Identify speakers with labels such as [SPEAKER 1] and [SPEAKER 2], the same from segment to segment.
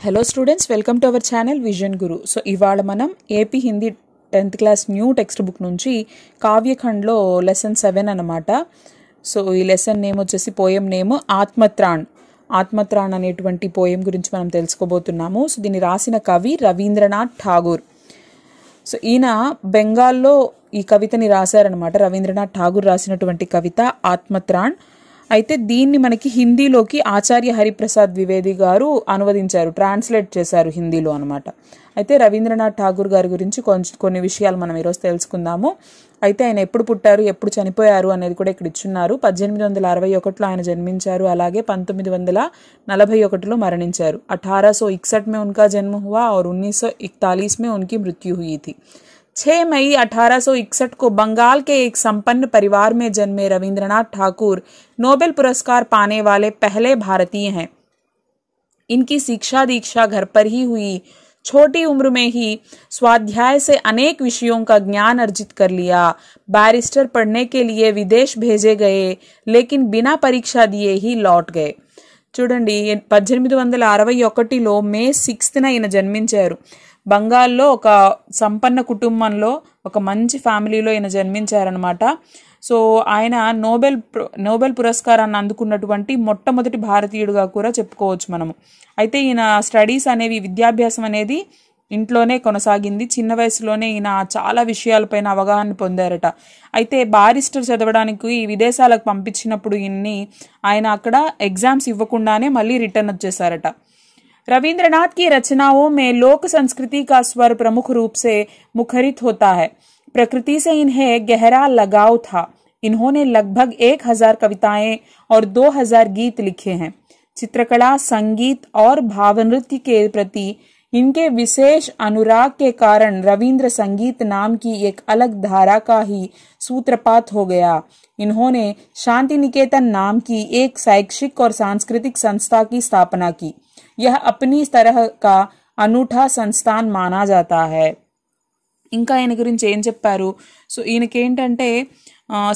[SPEAKER 1] Hello students, welcome to our channel vision Guru. So ఇవాళ మనం AP Hindi 10th class new text book నుంచి కావ్యఖండ్లో lesson 7 అనమాట. So ఈ lesson name వచ్చేసి poem name ఆత్మత్రాణ్ అనేటువంటి పోయం గురించి మనం తెలుసుకోబోతున్నాము. సో దీన్ని రాసిన కవి రవీంద్రనాథ్ ఠాగూర్. సో ఈయన బెంగాల్లో ఈ కవితని రాశారనమాట. రవీంద్రనాథ్ ఠాగూర్ రాసినటువంటి కవిత ఆత్మత్రాణ్. అయితే దీన్ని మనకి హిందీలోకి ఆచార్య హరిప్రసాద్ ద్వివేది గారు అనువదించారు, ట్రాన్స్లేట్ చేశారు హిందీలో అనమాట. అయితే రవీంద్రనాథ్ ఠాగూర్ గారి గురించి కొన్ని విషయాలు మనం ఈరోజు తెలుసుకుందాము. అయితే ఆయన ఎప్పుడు పుట్టారు, ఎప్పుడు చనిపోయారు అనేది కూడా ఇక్కడ ఇచ్చున్నారు. 1861లో ఆయన జన్మించారు, అలాగే 1941లో మరణించారు. 1861 में उनका जन्म हुआ और 1941 में उनकी मृत्यु हुई थी. 6 मई 1861 को बंगाल के एक संपन्न परिवार में जन्मे रविंद्रनाथ ठाकुर नोबेल पुरस्कार पाने वाले पहले भारतीय हैं. इनकी शिक्षा दीक्षा घर पर ही हुई. छोटी उम्र में ही स्वाध्याय से अनेक विषयों का ज्ञान अर्जित कर लिया. बैरिस्टर पढ़ने के लिए विदेश भेजे गए, लेकिन बिना परीक्षा दिए ही लौट गए. చూడండి, 1861లో మే 6న ఈయన జన్మించారు. బంగాల్లో ఒక సంపన్న కుటుంబంలో, ఒక మంచి ఫ్యామిలీలో ఈయన జన్మించారనమాట. సో ఆయన నోబెల్ పురస్కారాన్ని అందుకున్నటువంటి మొట్టమొదటి భారతీయుడిగా కూడా చెప్పుకోవచ్చు మనము. అయితే ఈయన స్టడీస్ అనేవి, విద్యాభ్యాసం అనేది ఇంట్లోనే కొనసాగింది. చిన్న వయసులోనే ఈయన చాలా విషయాలపైన అవగాహన పొందారట. అయితే బారిస్టర్ చదవడానికి ఈ విదేశాలకు పంపించినప్పుడు ఆయన అక్కడ ఎగ్జామ్స్ ఇవ్వకుండానే మళ్ళీ రిటర్న్ వచ్చేసారట. रविंद्रनाथ की रचनाओं में लोक संस्कृति का स्वर प्रमुख रूप से मुखरित होता है. प्रकृति से इन्हें गहरा लगाव था. इन्होंने लगभग 1000 कविताएं और 2000 गीत लिखे हैं. चित्रकला, संगीत और भावनृत्य के प्रति इनके विशेष अनुराग के कारण रविंद्र संगीत नाम की एक अलग धारा का ही सूत्रपात हो गया. इन्होंने शांति निकेतन नाम की एक शैक्षिक और सांस्कृतिक संस्था की स्थापना की. यह अपनी तरह का అనూఠా సంస్థాన్ మానా జాతా హై. ఇంకా ఈయన గురించి ఏం చెప్పారు? సో ఈయనకి ఏంటంటే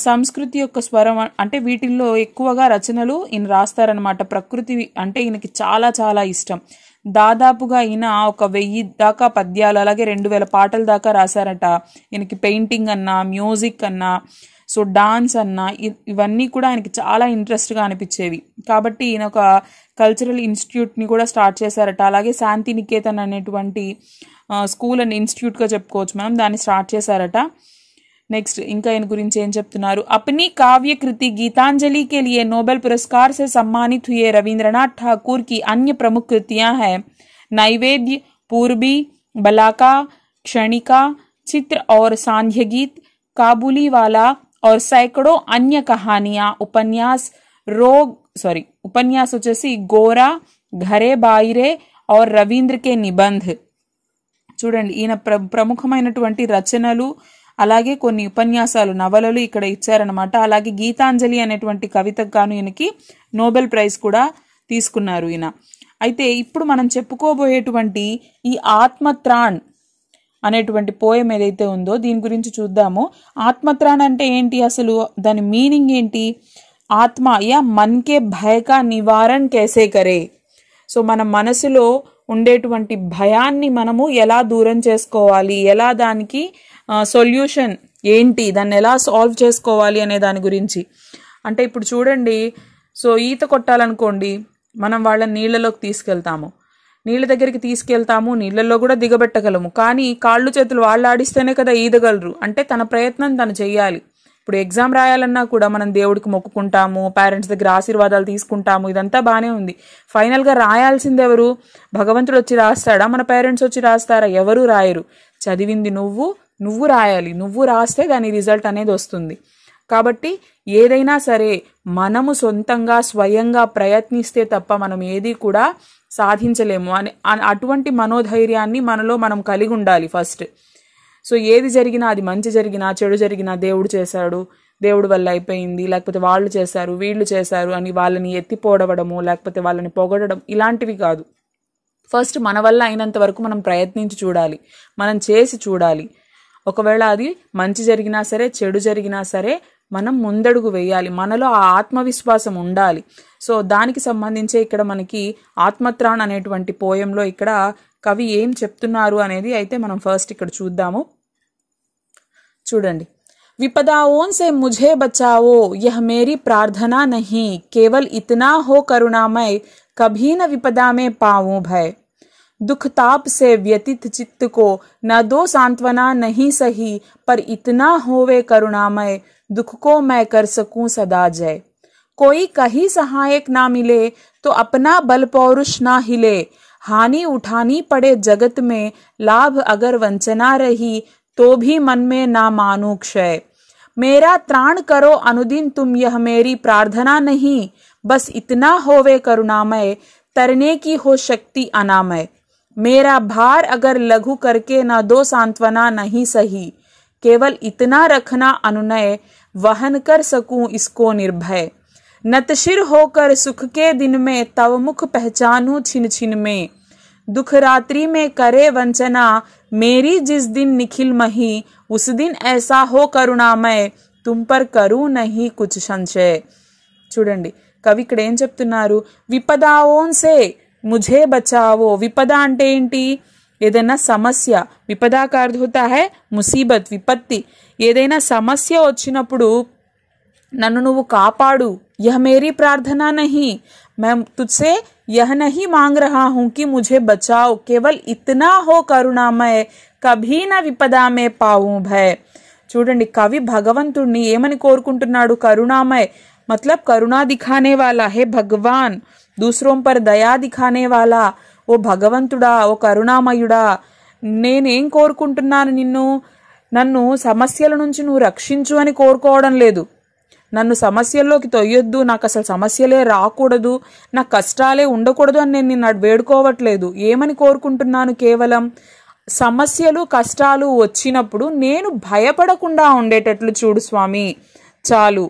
[SPEAKER 1] సంస్కృతి యొక్క స్వరం, అంటే వీటిల్లో ఎక్కువగా రచనలు ఈయన రాస్తారనమాట. ప్రకృతి అంటే ఈయనకి చాలా చాలా ఇష్టం. దాదాపుగా ఈయన ఒక 1000 దాకా పద్యాలు, అలాగే 2000 పాటల దాకా రాశారట. ఈయనకి పెయింటింగ్ అన్నా, మ్యూజిక్ అన్నా, సో డాన్స్ అన్నా, ఇవన్నీ కూడా ఆయనకి చాలా ఇంట్రెస్ట్గా అనిపించేవి. కాబట్టి ఈయన ఒక కల్చరల్ ఇన్స్టిట్యూట్ని కూడా స్టార్ట్ చేశారట. అలాగే శాంతి నికేతన్ అనేటువంటి స్కూల్ అండ్ ఇన్స్టిట్యూట్గా చెప్పుకోవచ్చు మనం, దాన్ని స్టార్ట్ చేశారట. నెక్స్ట్ ఇంకా ఈయన గురించి ఏం చెప్తున్నారు? अपनी काव्य कृति गीतांजलि के लिए नोबेल पुरस्कार से सम्मानित हुए रविंद्रनाथ ठाकुर की अन्य प्रमुख कृतियां हैं नैवेद्य, पूर्वी, बलाका, क्षणिका, चित्र और सांध्य गीत, काबुली वाला और सैकड़ों अन्य कहानियां, उपन्यास వచ్చేసి గోరా, ఘరే బాయిరే और రవీంద్ర కే నిబంధ్. చూడండి, ఈయన ప్రముఖమైనటువంటి రచనలు, అలాగే కొన్ని ఉపన్యాసాలు, నవలలు ఇక్కడ ఇచ్చారనమాట. అలాగే గీతాంజలి అనేటువంటి కవితకు గాను ఈయనకి నోబెల్ ప్రైజ్ కూడా తీసుకున్నారు ఈయన. అయితే ఇప్పుడు మనం చెప్పుకోబోయేటువంటి ఈ ఆత్మత్రాణ్ అనేటువంటి పోయం ఏదైతే ఉందో దీని గురించి చూద్దాము. ఆత్మత్రాణ్ అంటే ఏంటి, అసలు దాని మీనింగ్ ఏంటి? ఆత్మ యా మన్ కే భయ కా నివారణ కేసే కరే. సో మన మనసులో ఉండేటువంటి భయాన్ని మనము ఎలా దూరం చేసుకోవాలి, ఎలా దానికి సొల్యూషన్ ఏంటి, దాన్ని ఎలా సాల్వ్ చేసుకోవాలి అనే దాని గురించి. అంటే ఇప్పుడు చూడండి, సో ఈత కొట్టాలనుకోండి, మనం వాళ్ళని నీళ్ళలోకి తీసుకెళ్తాము, నీళ్ళ దగ్గరికి తీసుకెళ్తాము, నీళ్ళల్లో కూడా దిగబెట్టగలము. కానీ కాళ్ళు చేతులు వాళ్ళు ఆడిస్తేనే కదా ఈదగలరు. అంటే తన ప్రయత్నం తను చెయ్యాలి. ఇప్పుడు ఎగ్జామ్ రాయాలన్నా కూడా మనం దేవుడికి మొక్కుకుంటాము, పేరెంట్స్ దగ్గర ఆశీర్వాదాలు తీసుకుంటాము, ఇదంతా బాగానే ఉంది. ఫైనల్గా రాయాల్సింది ఎవరు? భగవంతుడు వచ్చి రాస్తాడా, మన పేరెంట్స్ వచ్చి రాస్తారా? ఎవరు రాయరు. చదివింది నువ్వు రాయాలి. నువ్వు రాస్తే దాని రిజల్ట్ అనేది వస్తుంది. కాబట్టి ఏదైనా సరే మనము సొంతంగా స్వయంగా ప్రయత్నిస్తే తప్ప మనం ఏది కూడా సాధించలేము అని అటువంటి మనోధైర్యాన్ని మనలో మనం కలిగి ఉండాలి ఫస్ట్. సో ఏది జరిగినా, అది మంచి జరిగినా చెడు జరిగినా దేవుడు చేశాడు, దేవుడి వల్ల అయిపోయింది, లేకపోతే వాళ్ళు చేశారు, వీళ్ళు చేశారు అని వాళ్ళని ఎత్తిపోడవడము, లేకపోతే వాళ్ళని పొగడడం, ఇలాంటివి కాదు. ఫస్ట్ మన వల్ల అయినంత వరకు మనం ప్రయత్నించి చూడాలి, మనం చేసి చూడాలి. ఒకవేళ అది మంచి జరిగినా సరే, చెడు జరిగినా సరే, మనం ముందడుగు వేయాలి, మనలో ఆ ఆత్మవిశ్వాసం ఉండాలి. సో దానికి సంబంధించే ఇక్కడ మనకి ఆత్మత్రాణ్ అనేటువంటి పోయంలో ఇక్కడ కవి ఏం చెప్తున్నారు అనేది అయితే మనం ఫస్ట్ ఇక్కడ చూద్దాము. చూడండి, विपदाओं से मुझे बचाओ यह मेरी प्रार्थना नहीं, केवल इतना हो करुणामय कभी न विपदा में पाऊं भय। दुख ताप से व्यतीत चित्त को न दो सांत्वना नहीं सही, पर इतना होवे करुणामय दुख को मैं कर सकूं सदा जय। कोई कहीं सहायक ना मिले तो अपना बल पौरुष ना हिले, हानि उठानी पड़े जगत में लाभ अगर वंचना रही, तो भी मन में ना मानू क्षय। मेरा त्राण करो अनुदिन तुम यह मेरी प्रार्थना नहीं, बस इतना होवे करुणामय तरने की हो शक्ति अनामय। मेरा भार अगर लघु करके न दो सांत्वना नहीं सही, केवल इतना रखना अनुनय वहन कर सकूं इसको निर्भय। नतशिर होकर सुख के दिन में तव मुख पहचानूं छिन छिन में, दुख रात्रि में करे वंचना मेरी जिस दिन निखिल मही, उस दिन ऐसा हो करुणामय तुम पर करूं नहीं कुछ संशय। చూడండి, కవి ఇక్కడ ఏం చెప్తున్నారు, విపదాओंसे मुझे बचाओ। విపద అంటే ఏంటి? ఏదైనా సమస్య. విపదా का अर्थ होता है मुसीबत, విపత్తి. ఏదైనా సమస్య వచ్చినప్పుడు నన్ను నువ్వు కాపాడు. यह मेरी प्रार्थना नहीं, मैं तुझसे यह नहीं मांग रहा हूं कि मुझे बचाओ, केवल इतना हो करुणामय कभी न विपदा में पाऊं भय। చూడండి, కవి భగవంతుడిని ఏమని కోరుకుంటున్నాడు? కరుణామయ मतलब करुणा दिखाने वाला है भगवान, दूसरों पर दया दिखाने वाला ఓ భగవంతుడా, ఓ కరుణామయుడా, నేనేం కోరుకుంటున్నాను? నన్ను సమస్యల నుంచి నువ్వు రక్షించు అని కోరుకోవడం లేదు. నన్ను సమస్యల్లోకి తొయ్యొద్దు, నాకు అసలు సమస్యలే రాకూడదు, నాకు కష్టాలే ఉండకూడదు అని నేను నిన్ను వేడుకోవట్లేదు. ఏమని కోరుకుంటున్నాను? కేవలం సమస్యలు కష్టాలు వచ్చినప్పుడు నేను భయపడకుండా ఉండేటట్లు చూడు స్వామి, చాలు.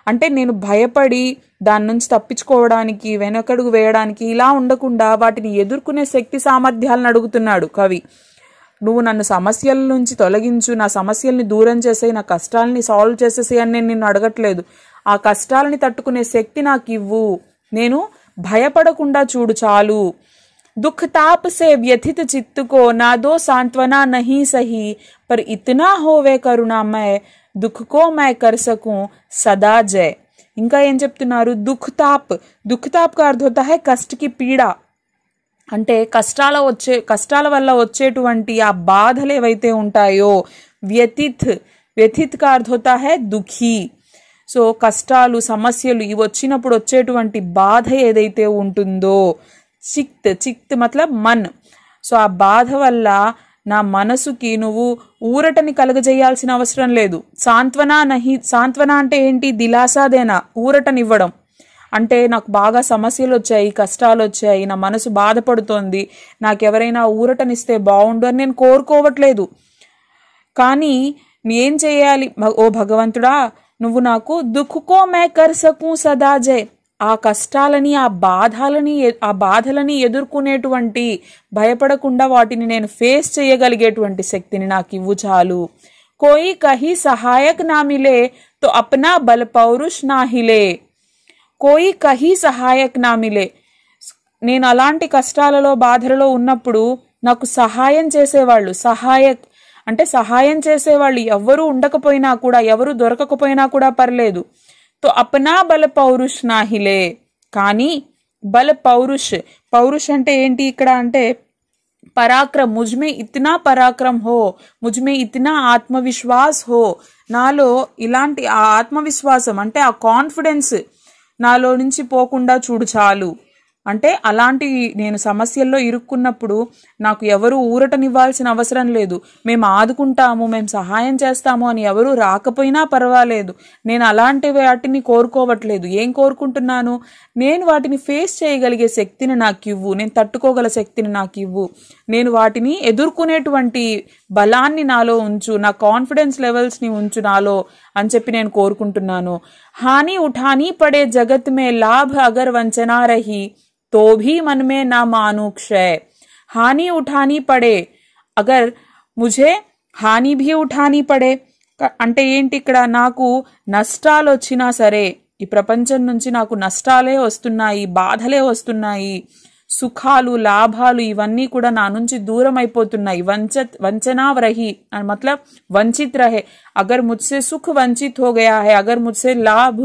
[SPEAKER 1] అంటే నేను భయపడి దాని నుంచి తప్పించుకోవడానికి, వెనకడుగు వేయడానికి ఇలా ఉండకుండా వాటిని ఎదుర్కొనే శక్తి సామర్థ్యాలను అడుగుతున్నాడు కవి. నువ్వు నన్ను సమస్యల నుంచి తొలగించు, నా సమస్యల్ని దూరం చేసే, నా కష్టాలని సాల్వ్ చేసేసి అని నేను నిన్ను అడగట్లేదు. ఆ కష్టాలని తట్టుకునే శక్తి నాకు ఇవ్వు, నేను భయపడకుండా చూడు చాలు. दुख ताप से व्यथित चित्त को ना दो सांत्वना नहीं सही, पर इतना होवे करुणामय दुख को मैं कर सकूं सदा जय। ఇంకా ఏం చెప్తున్నారు? దుఃఖ్ తాప్ का अर्थ होता है कष्ट की पीड़ा, అంటే కష్టాల వల్ల వచ్చేటువంటి ఆ బాధలు ఏవైతే ఉంటాయో. వ్యథిత్ का अर्थ होता है दुखी. సో కష్టాలు సమస్యలు ఇవి వచ్చినప్పుడు వచ్చేటువంటి బాధ ఏదైతే ఉంటుందో, చిక్త్ మతలబ్ మన్. సో ఆ బాధ వల్ల నా మనసుకి నువ్వు ఊరటని కలగజేయాల్సిన అవసరం లేదు. సాంత్వన అంటే ఏంటి? దిలాసాదేనా, ఊరటనివ్వడం. అంటే నాకు బాగా సమస్యలు వచ్చాయి, కష్టాలు వచ్చాయి, నా మనసు బాధపడుతోంది, నాకెవరైనా ఊరటనిస్తే బాగుండు అని నేను కోరుకోవట్లేదు. కానీ ఏం చేయాలి? ఓ భగవంతుడా, నువ్వు నాకు దుఃఖకో మే కర్ సకూ సదా జై, ఆ కష్టాలని ఆ బాధలని ఎదుర్కొనేటువంటి, భయపడకుండా వాటిని నేను ఫేస్ చేయగలిగేటువంటి శక్తిని నాకు ఇవ్వు చాలు. కోయి కహీ సహాయక్ నా మిలే తో అప్నా బల్ పౌరుష్ నా हिले, కోయి కహీ సహాయక్ నా మిలే. నేను అలాంటి కష్టాలలో బాధలలో ఉన్నప్పుడు నాకు సహాయం చేసేవాళ్ళు, అంటే సహాయం చేసేవాళ్ళు ఎవరు ఉండకపోయినా కూడా, ఎవరు దొరకకపోయినా కూడా పర్లేదు. तो अपना बल पौरुष ना हिले, కానీ బల పౌరుష్ అంటే ఏంటి ఇక్కడ? అంటే పరాక్రమ్. ముజ్మే ఇతనా పరాక్రమ్ హో, ముజ్మే ఇతనా ఆత్మవిశ్వాస్ హో, నాలో ఇలాంటి ఆ ఆత్మవిశ్వాసం అంటే ఆ కాన్ఫిడెన్స్ నాలో నుంచి పోకుండా చూడు చాలు. అంటే అలాంటి నేను సమస్యల్లో ఇరుక్కున్నప్పుడు నాకు ఎవరు ఊరటనివ్వాల్సిన అవసరం లేదు. మేము ఆదుకుంటాము, మేము సహాయం చేస్తాము అని ఎవరు రాకపోయినా పర్వాలేదు. నేను అలాంటి వాటిని కోరుకోవట్లేదు. ఏం కోరుకుంటున్నాను? నేను వాటిని ఫేస్ చేయగలిగే శక్తిని నాకు ఇవ్వు, నేను తట్టుకోగల శక్తిని నాకు ఇవ్వు, నేను వాటిని ఎదుర్కొనేటువంటి బలాన్ని నాలో ఉంచు, నా కాన్ఫిడెన్స్ లెవెల్స్ని ఉంచు నాలో అని చెప్పి నేను కోరుకుంటున్నాను. హాని ఉఠానీ పడే జగత్ మే లాభ అగర్ వంచనా రహీ, तो भी मन में ना मानू क्षय। हानि उठानी पड़े, अगर मुझे हानि भी उठानी पड़े, అంటే ఏంటి ఇక్కడ, నాకు నష్టాలు వచ్చినా సరే, ఈ ప్రపంచం నుంచి నాకు నష్టాలే వస్తున్నాయి, బాధలే వస్తున్నాయి, సుఖాలు లాభాలు ఇవన్నీ కూడా నా నుంచి దూరం అయిపోతున్నాయి. వంచనా రही मतलब वंचित रहे, अगर मुझसे सुख वंचित हो गया है, अगर मुझसे लाभ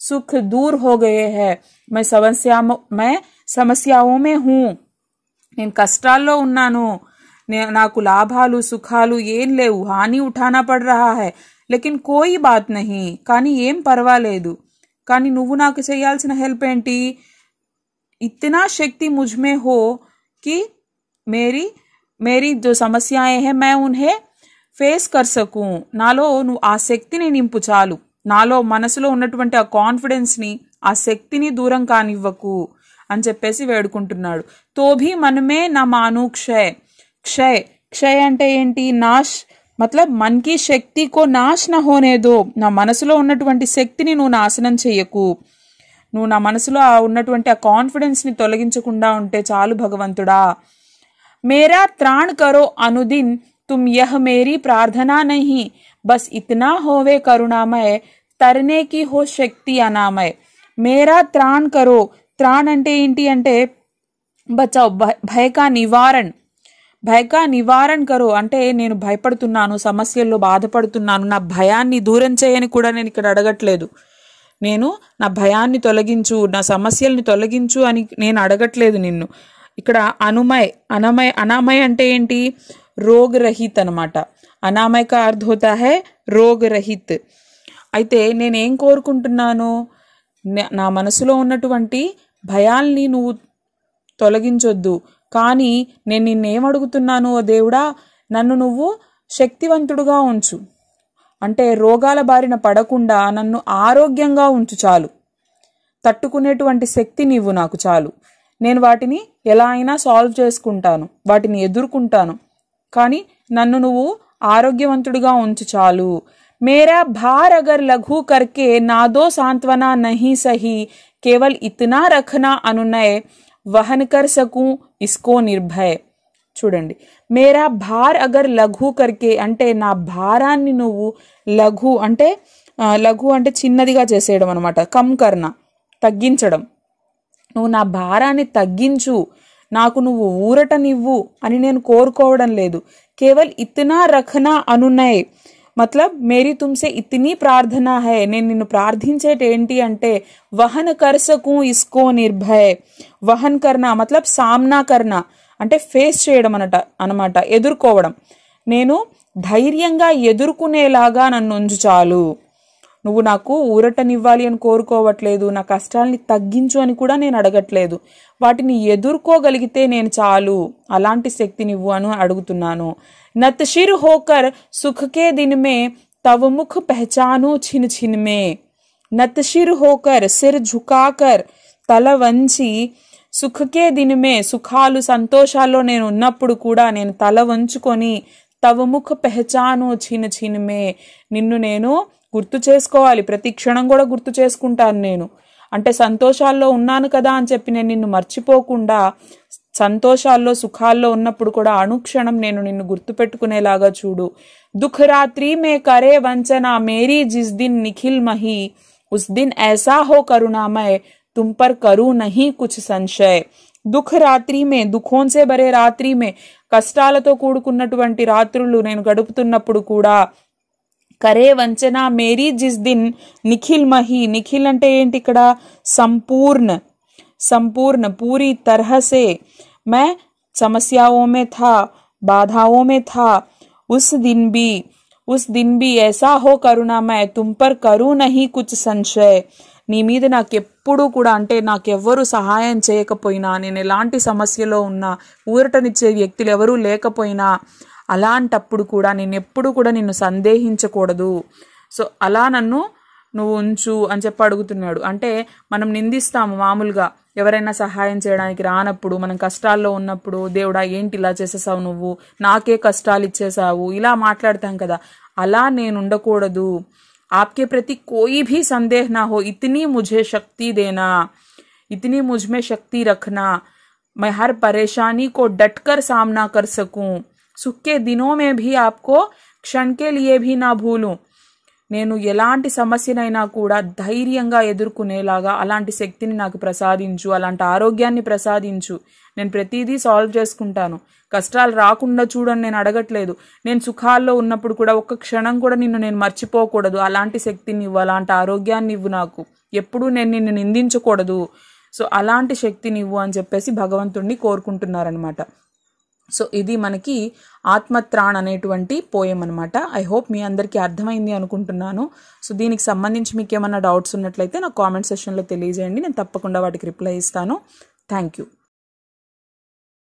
[SPEAKER 1] सुख दूर हो गए हैं, मैं సమస్యాओं में हूँ, నేను కష్టాల్లో ఉన్నాను, నాకు లాభాలు సుఖాలు ఏం లేవు, హాని ఉఠానా పడ్ రహా హై, లేకిన్ కోయి బాత్ నహీ, కానీ ఏం పర్వాలేదు, కానీ నువ్వు నాకు చేయాల్సిన హెల్ప్ ఏంటి, इतना शक्ति मुझ में हो कि मेरी जो समस्याएं हैं मैं उन्हें ఫేస్ कर सकूं, నాలో నువ్వు ఆ శక్తిని నింపు చాలు, నాలో మనసులో ఉన్నటువంటి ఆ కాన్ఫిడెన్స్ని ఆ శక్తిని దూరం కానివ్వకు అని చెప్పేసి వేడుకుంటున్నాడు. తోభి మనమే నా మాను క్షయ్, క్షయ్ అంటే ఏంటి, నాష్, మతలబ్ మన్కి శక్తి కో నాశ్ నా హోనే దో, నా మనసులో ఉన్నటువంటి శక్తిని నువ్వు నాశనం చెయ్యకు, నువ్వు నా మనసులో ఉన్నటువంటి ఆ కాన్ఫిడెన్స్ని తొలగించకుండా ఉంటే చాలు భగవంతుడా. మేరా త్రాణ్ కరో అనుదిన్ तुम यह मेरी प्रार्थना नहीं, बस इतना होवे करुणामय, तरने की हो शक्ति अनामय. मेरा त्राण करो, त्राण అంటే ఏంటి అంటే బచావ్, భయ కా నివారణ కరో అంటే నేను భయపడుతున్నాను, సమస్యల్లో బాధపడుతున్నాను, నా భయాన్ని దూరం చేయని కూడా నేను ఇక్కడ అడగట్లేదు, నేను నా భయాన్ని తొలగించు, నా సమస్యల్ని తొలగించు అని నేను అడగట్లేదు నిన్ను. ఇక్కడ అనామయ అంటే ఏంటి, రోగ్ రహిత్ అనమాట. అనామయ కా అర్థ హోతా హై రోగ్ రహిత్. అయితే నేనేం కోరుకుంటున్నాను, నా మనసులో ఉన్నటువంటి భయాల్ని నువ్వు తొలగించొద్దు, కానీ నేను నిన్నేం అడుగుతున్నాను, ఓ దేవుడా నన్ను నువ్వు శక్తివంతుడుగా ఉంచు, అంటే రోగాల బారిన పడకుండా నన్ను ఆరోగ్యంగా ఉంచు చాలు, తట్టుకునేటువంటి శక్తి నీవు నాకు చాలు, నేను వాటిని ఎలా అయినా సాల్వ్ చేసుకుంటాను, వాటిని ఎదుర్కొంటాను, కానీ నన్ను నువ్వు ఆరోగ్యవంతుడిగా ఉంచు చాలు. మేరా భార్ అగర్ లఘు కర్కే నాదో సాంత్వనా నహీ సహీ, కేవల్ ఇతనా రఖనా అనునయ వహన్ కర్ సకూ ఇస్కో నిర్భయ. చూడండి, మేరా భార్ అగర్ లఘు కర్కే అంటే నా భారాన్ని నువ్వు, లఘు అంటే చిన్నదిగా చేసేయడం అనమాట, కమ్ కర్ణ తగ్గించడం, నువ్వు నా భారాన్ని తగ్గించు, నాకు నువ్వు ఊరటనివ్వు అని నేను కోరుకోవడం లేదు. కేవల్ ఇతనా రఖనా అనునయ్ మతలబ్ మేరీ తుమ్సే ఇతనీ ప్రార్థనా హై, నేను నిన్ను ప్రార్థించేటి ఏంటి అంటే వహన్ కర్సకు ఇస్కో నిర్భయ్. వహన్ కర్నా మతలబ్ సామ్నా కర్నా అంటే ఫేస్ చేయడం అనమాట, ఎదుర్కోవడం, నేను ధైర్యంగా ఎదుర్కొనేలాగా నన్ను ఉంచు చాలు. నువ్వు నాకు ఊరటనివ్వాలి అని కోరుకోవట్లేదు, నా కష్టాల్ని తగ్గించు అని కూడా నేను అడగట్లేదు, వాటిని ఎదుర్కోగలిగితే నేను చాలు, అలాంటి శక్తి నువ్వు అని అడుగుతున్నాను. నత్శిర్ హోకర్ సుఖకే దిన్ మే తవ ముఖ పహచాను చిన్ చిన్ మే. నత్శిర్ హోకర్ సిర్ ఝుకాకర్ తల వంచి, సుఖకే దిన్ మే సుఖాలు సంతోషాల్లో నేను ఉన్నప్పుడు కూడా నేను తల వంచుకొని, తవ ముఖ పహచాను చిన్ చిన్ మే నిన్ను నేను గుర్తు చేసుకోవాలి, ప్రతి క్షణం కూడా గుర్తు చేసుకుంటాను నేను, అంటే సంతోషాల్లో ఉన్నాను కదా అని చెప్పి నేను నిన్ను మర్చిపోకుండా, సంతోషాల్లో సుఖాల్లో ఉన్నప్పుడు కూడా అనుక్షణం నేను నిన్ను గుర్తు పెట్టుకునేలాగా చూడు. దుఃఖ రాత్రి మే కరే వంచనా మేరీ జిస్ దిన్ నిఖిల్ మహి, ఉస్ దిన్ ఐసా హో కరుణామయ తుమ్ పర్ కరూ నహీ కుచ్ సంశయ్. దుఃఖ రాత్రి మే, దుఃఖోన్సే భరే రాత్రి మే, కష్టాలతో కూడుకున్నటువంటి రాత్రులు నేను గడుపుతున్నప్పుడు కూడా, కరే వంచన మేరీ జిస్ దిన్ నిఖిల్ మహి, నిఖిల్ అంటే ఏంటి ఇక్కడ, संपूर्ण पूरी तरह से मैं समस्याओं में था, बाधाओं में था, उस दिन भी ऐसा हो करुणा मैं तुम पर करूँ नहीं कुछ संशय. నీ మీద నాకెప్పుడు కూడా, అంటే నాకెవ్వరూ సహాయం చేయకపోయినా, నేను ఎలాంటి సమస్యలో ఉన్నా, ఊరటనిచ్చే వ్యక్తులు ఎవరూ లేకపోయినా, అలాంటప్పుడు కూడా నేను ఎప్పుడు కూడా నిన్ను సందేహించకూడదు, సో అలా నన్ను నువ్వు ఉంచు అని చెప్పి అడుగుతున్నాడు. అంటే మనం నిందిస్తాము మామూలుగా, ఎవరైనా సహాయం చేయడానికి రానప్పుడు, మనం కష్టాల్లో ఉన్నప్పుడు, దేవుడా ఏంటి ఇలా చేసేసావు, నువ్వు నాకే కష్టాలు ఇచ్చేసావు, ఇలా మాట్లాడతాం కదా, అలా నేను ఉండకూడదు. आपके प्रति कोई भी संदेह ना हो, इतनी मुझे शक्ति देना, इतनी मुझ में शक्ति रखना, मैं हर परेशानी को डटकर सामना कर सकूं, सुख के दिनों में भी आपको क्षण के लिए भी ना भूलूं. నేను ఎలాంటి సమస్యనైనా కూడా ధైర్యంగా ఎదుర్కొనేలాగా అలాంటి శక్తిని నాకు ప్రసాదించు, అలాంటి ఆరోగ్యాన్ని ప్రసాదించు. నేను ప్రతిదీ సాల్వ్ చేసుకుంటాను. కష్టాలు రాకుండా చూడని నేను అడగట్లేదు. నేను సుఖాల్లో ఉన్నప్పుడు కూడా ఒక్క క్షణం కూడా నేను మర్చిపోకూడదు. అలాంటి శక్తిని ఇవ్వు, అలాంటి ఆరోగ్యాన్ని ఇవ్వు నాకు. ఎప్పుడూ నేను నిన్ను నిందించకూడదు. సో అలాంటి శక్తిని ఇవ్వు అని చెప్పేసి భగవంతుడిని కోరుకుంటున్నారనమాట. సో ఇది మనకి ఆత్మత్రాణ్ అనేటువంటి పోయం అనమాట. ఐ హోప్ మీ అందరికీ అర్థమైంది అనుకుంటున్నాను. సో దీనికి సంబంధించి మీకు ఏమైనా డౌట్స్ ఉన్నట్లయితే నాకు కామెంట్ సెక్షన్లో తెలియజేయండి. నేను తప్పకుండా వాటికి రిప్లై ఇస్తాను. Thank you.